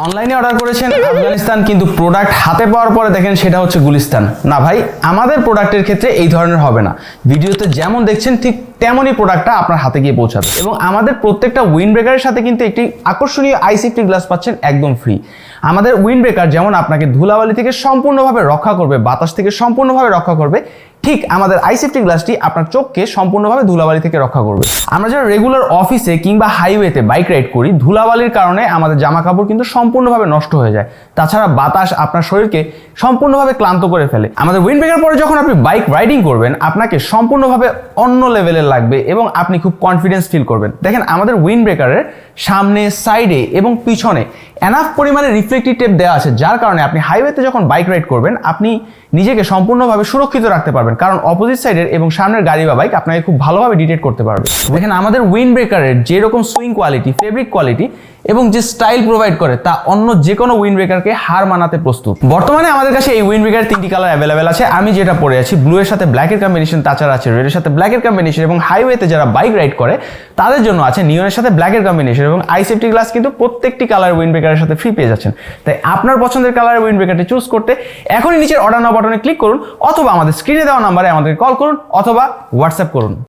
অনলাইনে অর্ডার করেছেন আফগানিস্তান, কিন্তু প্রোডাক্ট হাতে পাওয়ার পরে দেখেন সেটা হচ্ছে গুলিস্তান। না ভাই, আমাদের প্রোডাক্টের ক্ষেত্রে এই ধরনের হবে না। ভিডিওতে যেমন দেখছেন ঠিক তেমনই প্রোডাক্টটা আপনার হাতে গিয়ে পৌঁছাবে। এবং আমাদের প্রত্যেকটা উইন্ড ব্রেকারের সাথে কিন্তু একটি আকর্ষণীয় আই সেফটি গ্লাস পাচ্ছেন একদম ফ্রি। আমাদের উইন্ড ব্রেকার যেমন আপনাকে ধুলাবালি থেকে সম্পূর্ণভাবে রক্ষা করবে, বাতাস থেকে সম্পূর্ণভাবে রক্ষা করবে, ঠিক আমাদের আই সেফটি গ্লাসটি আপনার চোখকে সম্পূর্ণভাবে ধুলাবালি থেকে রক্ষা করবে। আমরা যারা রেগুলার অফিসে কিংবা হাইওয়েতে বাইক রাইড করি, ধুলাবালির কারণে আমাদের জামা কাপড় কিন্তু সম্পূর্ণভাবে নষ্ট হয়ে যায়। তাছাড়া বাতাস আপনার শরীরকে সম্পূর্ণভাবে ক্লান্ত করে ফেলে। আমাদের উইন্ড ব্রেকার পরে যখন আপনি বাইক রাইডিং করবেন, আপনাকে সম্পূর্ণভাবে অন্য লেভেলের লাগবে এবং আপনি খুব কনফিডেন্স ফিল করবেন। দেখেন আমাদের উইন্ড ব্রেকারের সামনে, সাইডে এবং পিছনে এনাফ পরিমাণে রিফ্লেক্টিভ টেপ দেওয়া আছে, যার কারণে আপনি হাইওয়েতে যখন বাইক রাইড করবেন আপনি নিজেকে সম্পূর্ণভাবে সুরক্ষিত রাখতে পারবেন, কারণ অপোজিট সাইডের এবং সামনের গাড়ি বা বাইক আপনাকে খুব ভালোভাবে ডিটেক্ট করতে পারবে। দেখেন আমাদের উইন্ড ব্রেকারের যেরকম সুইং কোয়ালিটি, ফেব্রিক কোয়ালিটি এবং যে স্টাইল প্রোভাইড করে তা অন্য যে কোনো উইন্ড ব্রেকারকে হার মানাতে প্রস্তুত। বর্তমানে আমাদের কাছে এই উইন্ড ব্রেকারের 3টি কালার অ্যাভেলেবেল আছে। আমি যেটা পরে আছি ব্লু এর সাথে ব্ল্যাকের কম্বিনেশন, তাছাড়া আছে রেডের সাথে ব্ল্যাকের কম্বিনেশন, এবং হাইওয়েতে যারা বাইক রাইড করে তাদের জন্য আছে নিয়নের সাথে ব্ল্যাকের কম্বিনেশন। এবং আই সেফটি গ্লাস কিন্তু প্রত্যেকটি কালার উইন্ড ব্রেকারের সাথে ফ্রি পেয়ে যাচ্ছেন। তাই আপনার পছন্দের কালার উইন্ড ব্রেকারটি চুজ করতে এখনই নিচের অর্ডার নাও বাটনে ক্লিক করুন, অথবা আমাদের স্ক্রিনে দেওয়া নাম্বারে আমাদেরকে কল করুন অথবা হোয়াটসঅ্যাপ করুন।